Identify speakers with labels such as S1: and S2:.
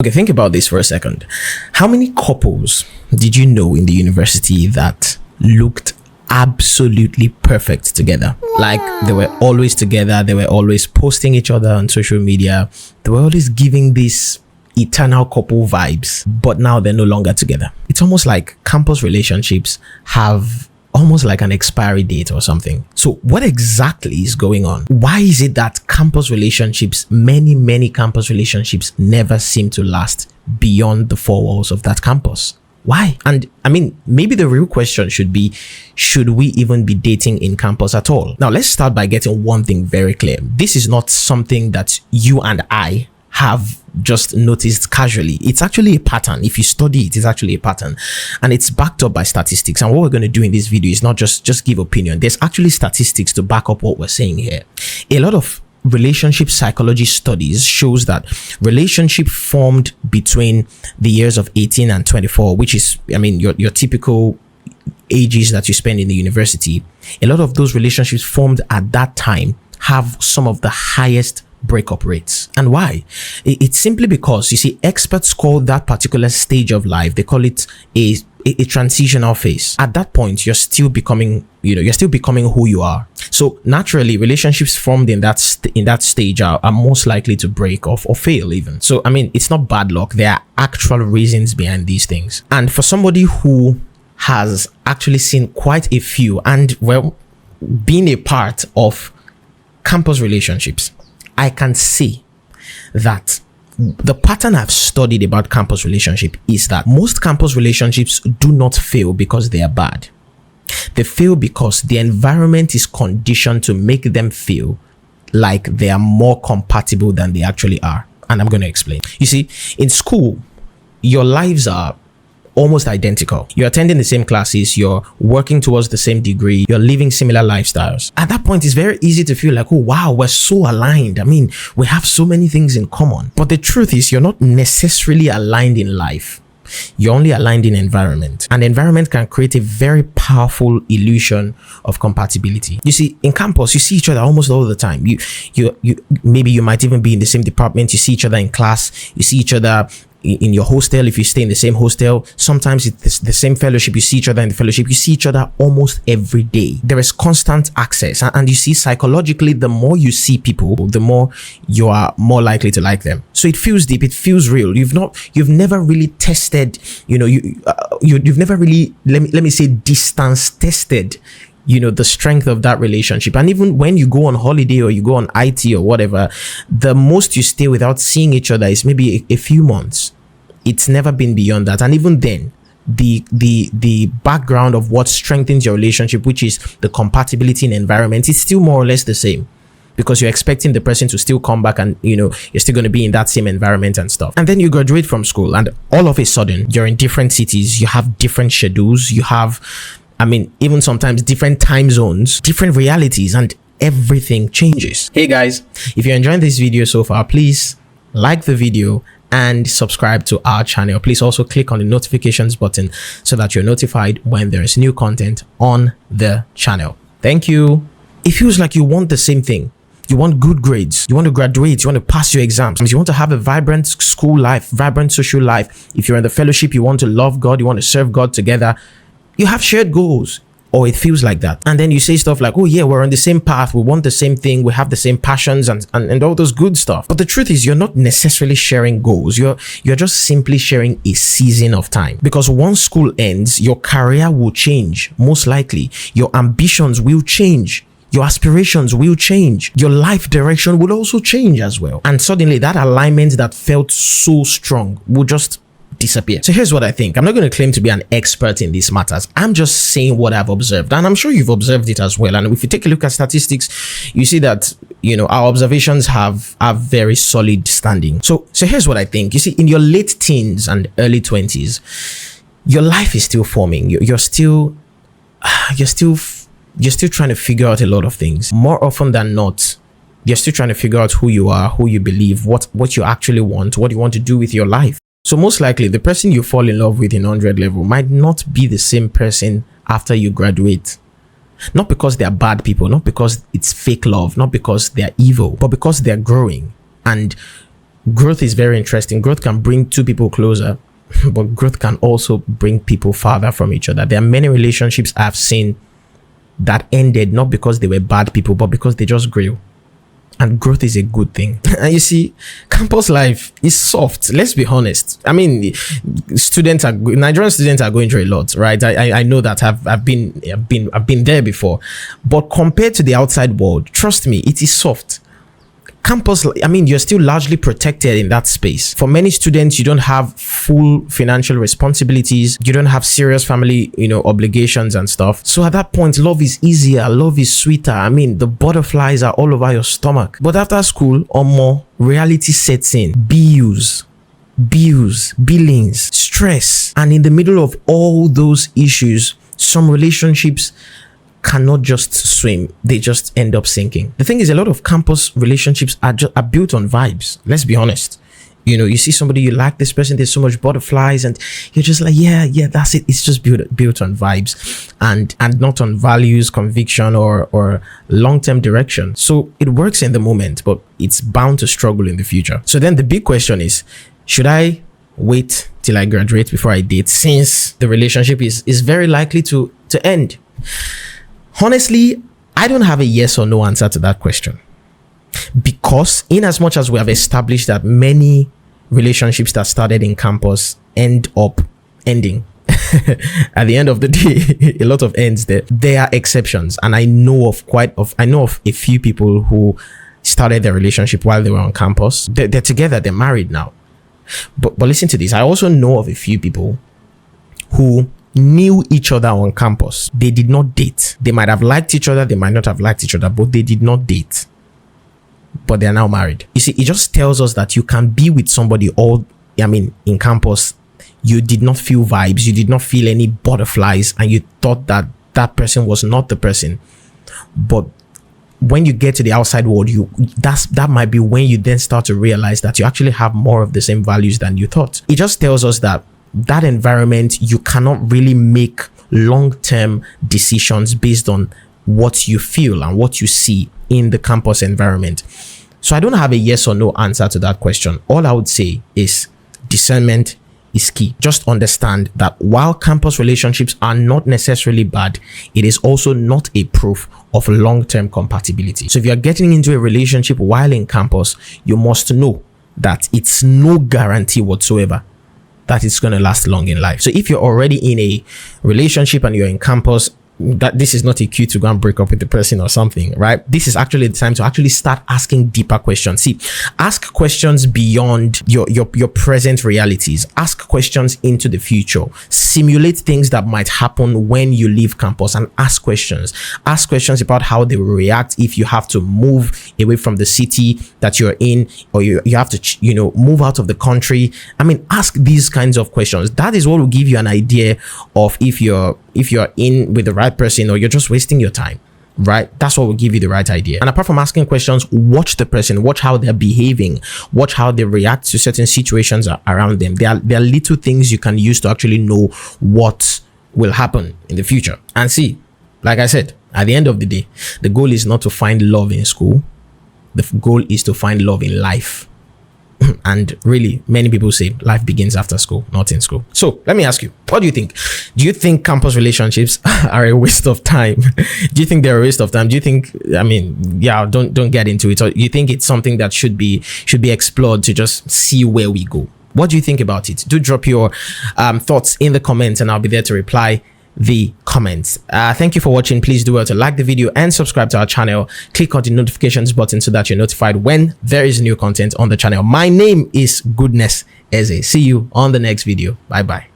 S1: Okay, think about this for a second. How many couples did you know in the university that looked absolutely perfect together? Like, they were always together, they were always posting each other on social media, they were always giving this eternal couple vibes, but now they're no longer together. It's almost like campus relationships have almost like an expiry date or something. So what exactly is going on? Why is it that campus relationships, many campus relationships, never seem to last beyond the four walls of that campus? Why? And I mean, maybe the real question should be, should we even be dating in campus at all? Now, let's start by getting one thing very clear. This is not something that you and I have just noticed casually. It's actually a pattern. If you study it, it's actually a pattern, and it's backed up by statistics. And what we're going to do in this video is not just give opinion. There's actually statistics to back up what we're saying here. A lot of relationship psychology studies shows that relationship formed between the years of 18 and 24, which is, I mean, your typical ages that you spend in the university. A lot of those relationships formed at that time have some of the highest breakup rates. And why? It's simply because, you see, experts call that particular stage of life, they call it a transitional phase. At that point, you're still becoming who you are. So naturally, relationships formed in that stage are most likely to break off or fail even. So I mean, it's not bad luck. There are actual reasons behind these things. And for somebody who has actually seen quite a few and, well, being a part of campus relationships, I can see that the pattern I've studied about campus relationship is that most campus relationships do not fail because they are bad. They fail because the environment is conditioned to make them feel like they are more compatible than they actually are. And I'm going to explain. You see, in school, your lives are almost identical. You're attending the same classes, you're working towards the same degree, you're living similar lifestyles. At that point, it's very easy to feel like, oh wow, we're so aligned. I mean, we have so many things in common. But the truth is, you're not necessarily aligned in life. You're only aligned in environment. And environment can create a very powerful illusion of compatibility. You see, in campus, you see each other almost all the time. Maybe you might even be in the same department. You see each other in class. You see each other in your hostel, if you stay in the same hostel. Sometimes it's the same fellowship. You see each other in the fellowship. You see each other almost every day. There is constant access, and you see, psychologically, the more you see people, the more you are more likely to like them. So it feels deep, it feels real. You've never really tested, you've never really, let me say, distance tested the strength of that relationship. And even when you go on holiday or you go on IT or whatever, the most you stay without seeing each other is maybe a few months. It's never been beyond that. And even then, the background of what strengthens your relationship, which is the compatibility in environment, is still more or less the same, because you're expecting the person to still come back and, you're still going to be in that same environment and stuff. And then you graduate from school, and all of a sudden, you're in different cities, you have different schedules, you have, even sometimes different time zones, different realities, and everything changes. Hey guys, if you're enjoying this video so far, please like the video and subscribe to our channel. Please also click on the notifications button so that you're notified when there is new content on the channel. Thank you. It feels like you want the same thing. You want good grades, you want to graduate, you want to pass your exams, you want to have a vibrant school life, vibrant social life. If you're in the fellowship, you want to love God, you want to serve God together. You have shared goals, or it feels like that. And then you say stuff like, oh yeah, we're on the same path, we want the same thing, we have the same passions and all those good stuff. But the truth is, you're not necessarily sharing goals. You're just simply sharing a season of time. Because once school ends, your career will change, most likely. Your ambitions will change. Your aspirations will change. Your life direction will also change as well. And suddenly that alignment that felt so strong will just disappear. So here's what I think. I'm not going to claim to be an expert in these matters. I'm just saying what I've observed, and I'm sure you've observed it as well. And if you take a look at statistics, you see that our observations have very solid standing. So here's what I think. You see, in your late teens and early 20s, your life is still forming. You're still trying to figure out a lot of things. More often than not, you're still trying to figure out who you are, who you believe, what you actually want, what you want to do with your life. So most likely, the person you fall in love with in 100 level might not be the same person after you graduate. Not because they're bad people, not because it's fake love, not because they're evil, but because they're growing. And growth is very interesting. Growth can bring two people closer, but growth can also bring people farther from each other. There are many relationships I've seen that ended not because they were bad people, but because they just grew. And growth is a good thing. And you see, campus life is soft. Let's be honest. I mean, Nigerian students are going through a lot, right? I know that. I've been there before. But compared to the outside world, trust me, it is soft. Campus, I mean, you're still largely protected in that space. For many students, you don't have full financial responsibilities. You don't have serious family, obligations and stuff. So at that point, love is easier. Love is sweeter. I mean, the butterflies are all over your stomach. But after school or more, reality sets in. Bills, billings, stress. And in the middle of all those issues, some relationships cannot just swim, they just end up sinking. The thing is, a lot of campus relationships are built on vibes. Let's be honest. You see somebody, you like this person, there's so much butterflies, and you're just like, yeah, that's it. It's just built on vibes and not on values, conviction, or long-term direction. So it works in the moment, but it's bound to struggle in the future. So then the big question is, should I wait till I graduate before I date, since the relationship is very likely to end? Honestly, I don't have a yes or no answer to that question, because in as much as we have established that many relationships that started in campus end up ending at the end of the day, a lot of ends there are exceptions, and I know of a few people who started their relationship while they were on campus. They're together, they're married now. But listen to this. I also know of a few people who knew each other on campus. They did not date. They might have liked each other, they might not have liked each other, but they did not date. But they are now married. You see, it just tells us that you can be with somebody in campus. You did not feel vibes, you did not feel any butterflies, and you thought that person was not the person. But when you get to the outside world, that might be when you then start to realize that you actually have more of the same values than you thought. It just tells us that environment, you cannot really make long-term decisions based on what you feel and what you see in the campus environment. So I don't have a yes or no answer to that question. All I would say is discernment is key. Just understand that while campus relationships are not necessarily bad, it is also not a proof of long-term compatibility. So if you're getting into a relationship while in campus, you must know that it's no guarantee whatsoever that it's going to last long in life. So if you're already in a relationship and you're in campus, that this is not a cue to go and break up with the person or something, right? This is actually the time to actually start asking deeper questions. See, ask questions beyond your present realities. Ask questions into the future. Simulate things that might happen when you leave campus, and ask questions. Ask questions about how they will react if you have to move away from the city that you're in, or you have to move out of the country. I mean, ask these kinds of questions. That is what will give you an idea of if you're in with the right person or you're just wasting your time, right? That's what will give you the right idea. And apart from asking questions, watch the person, watch how they're behaving, watch how they react to certain situations around them. There are little things you can use to actually know what will happen in the future. And see, like I said, at the end of the day, the goal is not to find love in school. The goal is to find love in life. And really, many people say life begins after school, not in school. So let me ask you, what do you think? Do you think campus relationships are a waste of time? Do you think they're a waste of time? Do you think, don't get into it. Or you think it's something that should be explored to just see where we go? What do you think about it? Do drop your thoughts in the comments, and I'll be there to reply the comments. Thank you for watching. Please do well to like the video and subscribe to our channel. Click on the notifications button so that you're notified when there is new content on the channel. My name is Goodness Eze. See you on the next video. Bye bye.